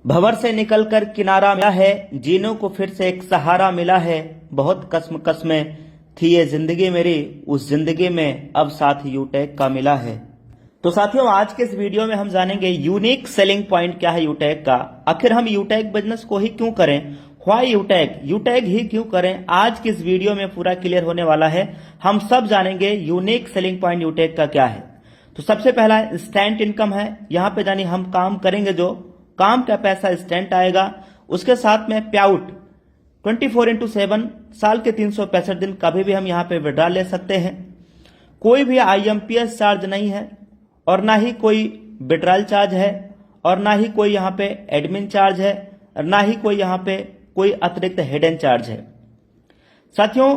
भंवर से निकलकर किनारा मिला है, जीनों को फिर से एक सहारा मिला है। बहुत कसमें थी ये जिंदगी मेरी, उस जिंदगी में अब साथ यूटेक का मिला है। तो साथियों, आज के इस वीडियो में हम जानेंगे यूनिक सेलिंग पॉइंट क्या है यूटेक का। आखिर हम यूटेक बिजनेस को ही क्यों करें, व्हाई यूटेक ही क्यों करें, आज की इस वीडियो में पूरा क्लियर होने वाला है। हम सब जानेंगे यूनिक सेलिंग पॉइंट यूटेक का क्या है। तो सबसे पहला इंस्टेंट इनकम है। यहाँ पे जानी हम काम करेंगे, जो काम का पैसा इंस्टेंट आएगा। उसके साथ में पे आउट 24/7 साल के 365 दिन कभी भी हम यहाँ पे विड्रॉ ले सकते हैं। कोई भी IMPS चार्ज नहीं है, और ना ही कोई विड्रॉल चार्ज है, और ना ही कोई यहाँ पे एडमिन चार्ज है, और ना ही कोई यहाँ पे कोई अतिरिक्त हिडन चार्ज है। साथियों,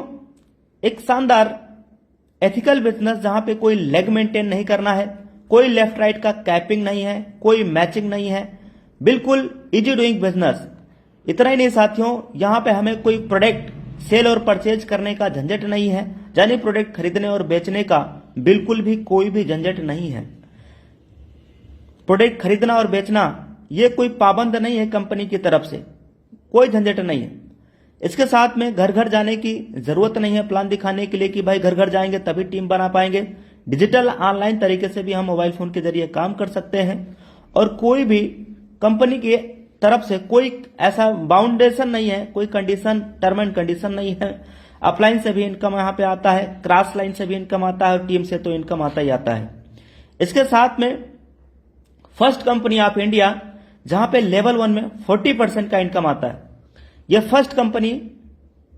एक शानदार एथिकल बिजनेस जहां पे कोई लेग मेंटेन नहीं करना है, कोई लेफ्ट राइट का कैपिंग नहीं है, कोई मैचिंग नहीं है, बिल्कुल इजी डूइंग बिजनेस। इतना ही नहीं साथियों, यहां पे हमें कोई प्रोडक्ट सेल और परचेज करने का झंझट नहीं है, यानी प्रोडक्ट खरीदने और बेचने का बिल्कुल भी कोई भी झंझट नहीं है। प्रोडक्ट खरीदना और बेचना ये कोई पाबंद नहीं है, कंपनी की तरफ से कोई झंझट नहीं है। इसके साथ में घर घर जाने की जरूरत नहीं है प्लान दिखाने के लिए कि भाई घर घर जाएंगे तभी टीम बना पाएंगे। डिजिटल ऑनलाइन तरीके से भी हम मोबाइल फोन के जरिए काम कर सकते हैं, और कोई भी कंपनी की तरफ से कोई ऐसा बाउंडेशन नहीं है, कोई कंडीशन टर्म एंड कंडीशन नहीं है। अपलाइन से भी इनकम यहाँ पे आता है, क्रॉस लाइन से भी इनकम आता है, और टीम से तो इनकम आता ही आता है। इसके साथ में फर्स्ट कंपनी ऑफ इंडिया जहां पे लेवल 1 में 40% का इनकम आता है। यह फर्स्ट कंपनी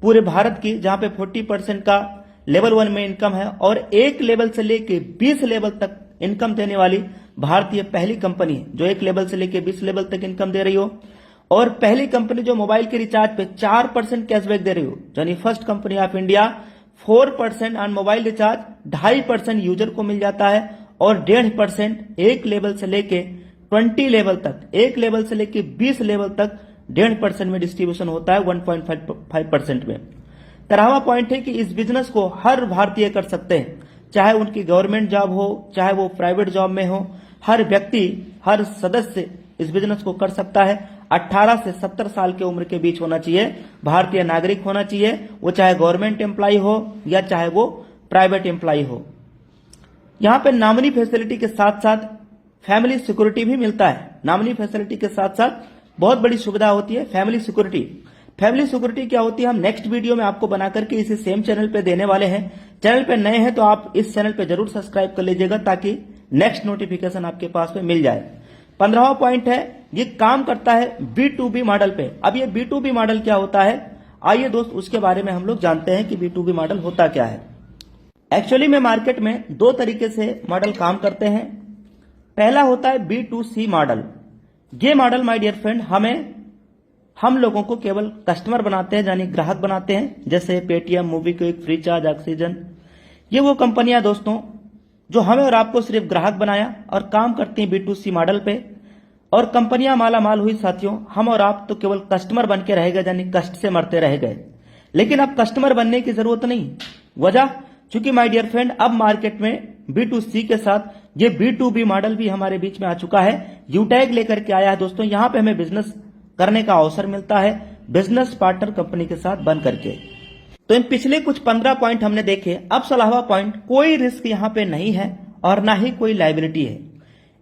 पूरे भारत की जहां पे 40% का लेवल 1 में इनकम है, और एक लेवल से लेके 20 लेवल तक इनकम देने वाली भारतीय पहली कंपनी है जो एक लेवल से लेके 20 लेवल तक इनकम दे रही हो। और पहली कंपनी जो मोबाइल के रिचार्ज पे 4% कैशबैक दे रही हो, यानी first company of India 4% on mobile recharge 2.5% user को मिल जाता है, और 1.5% एक लेवल से लेके 20 लेवल तक, एक लेवल से लेके 20 लेवल तक 1.5% में डिस्ट्रीब्यूशन होता है 1.5% में। 13वां पॉइंट है कि इस बिजनेस को हर भारतीय कर सकते हैं, चाहे उनकी गवर्नमेंट जॉब हो, चाहे वो प्राइवेट जॉब में हो। हर व्यक्ति, हर सदस्य इस बिजनेस को कर सकता है। 18 से 70 साल की उम्र के बीच होना चाहिए, भारतीय नागरिक होना चाहिए, वो चाहे गवर्नमेंट एम्प्लॉय हो या चाहे वो प्राइवेट एम्प्लॉय हो। यहां पे नॉमिनी फैसिलिटी के साथ साथ फैमिली सिक्योरिटी भी मिलता है। नॉमिनी फैसिलिटी के साथ साथ बहुत बड़ी सुविधा होती है फैमिली सिक्योरिटी। फैमिली सिक्योरिटी क्या होती है, हम नेक्स्ट वीडियो में आपको बना करके इसी सेम चैनल पे देने वाले हैं। चैनल पे नए हैं तो आप इस चैनल पे जरूर सब्सक्राइब कर लीजिएगा, ताकि नेक्स्ट नोटिफिकेशन आपके पास में मिल जाए। 15वां पॉइंट है, ये काम करता है B2B मॉडल पे। अब ये B2B मॉडल क्या होता है, आइए दोस्त उसके बारे में हम लोग जानते हैं कि B2B मॉडल होता क्या है। एक्चुअली में मार्केट में दो तरीके से मॉडल काम करते हैं। पहला होता है B2C मॉडल। ये मॉडल माय डियर फ्रेंड हम लोगों को केवल कस्टमर बनाते हैं, यानी ग्राहक बनाते हैं, जैसे पेटीएम, मोबीक्विक, फ्रीचार्ज, ऑक्सीजन। ये वो कंपनियां दोस्तों जो हमें और आपको सिर्फ ग्राहक बनाया और काम करती हैं B2C मॉडल पे, और कंपनियां माला माल हुई साथियों। हम और आप तो केवल कस्टमर बन के रह गए, यानी कष्ट से मरते रह गए। लेकिन अब कस्टमर बनने की जरूरत नहीं। वजह, चूंकि माय डियर फ्रेंड अब मार्केट में B2C के साथ ये B2B मॉडल भी हमारे बीच में आ चुका है। यूटेक लेकर के आया है दोस्तों। यहां पे हमें बिजनेस करने का अवसर मिलता है बिजनेस पार्टनर कंपनी के साथ बन करके। तो इन पिछले कुछ 15 पॉइंट हमने देखे। अब 16वां पॉइंट, कोई रिस्क यहां पे नहीं है और ना ही कोई लायबिलिटी है।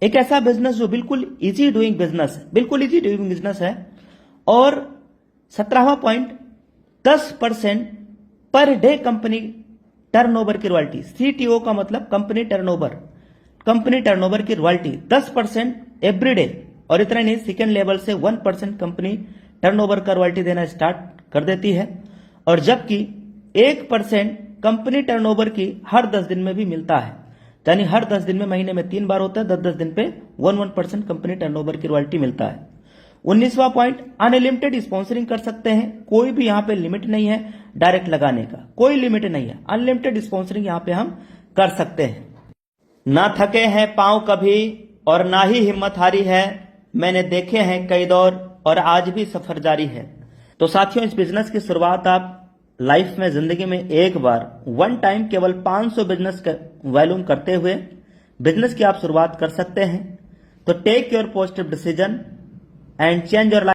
एक ऐसा बिजनेस जो बिल्कुल इजी डूइंग बिजनेस है, बिल्कुल इजी डूइंग बिजनेस है। और 17वां point, 10% per day company turnover की रॉयल्टी। CTO का मतलब कंपनी टर्नओवर की रॉयल्टी 10% एवरी डे। और इतना नहीं, सेकेंड लेवल से 1% कंपनी टर्नओवर का रॉयल्टी देना स्टार्ट कर देती है। और जबकि 1% कंपनी टर्नओवर की हर 10 दिन में भी मिलता है, यानी हर 10 दिन में, महीने में 3 बार होता है, 10-10 दिन पे 1% कंपनी टर्नओवर की रॉयल्टी मिलता है। 19वां पॉइंट, अनलिमिटेड स्पॉन्सरिंग कर सकते हैं। कोई भी यहाँ पे लिमिट नहीं है डायरेक्ट लगाने का, कोई लिमिट नहीं है। अनलिमिटेड स्पॉन्सरिंग यहाँ पे हम कर सकते हैं। ना थके हैं पांव कभी और ना ही हिम्मत हारी है, मैंने देखे हैं कई दौर और आज भी सफर जारी है। तो साथियों, इस बिजनेस की शुरुआत आप लाइफ में, जिंदगी में एक बार, वन टाइम, केवल 500 बिजनेस का वॉल्यूम करते हुए बिजनेस की आप शुरुआत कर सकते हैं। तो take your positive decision, and change your life.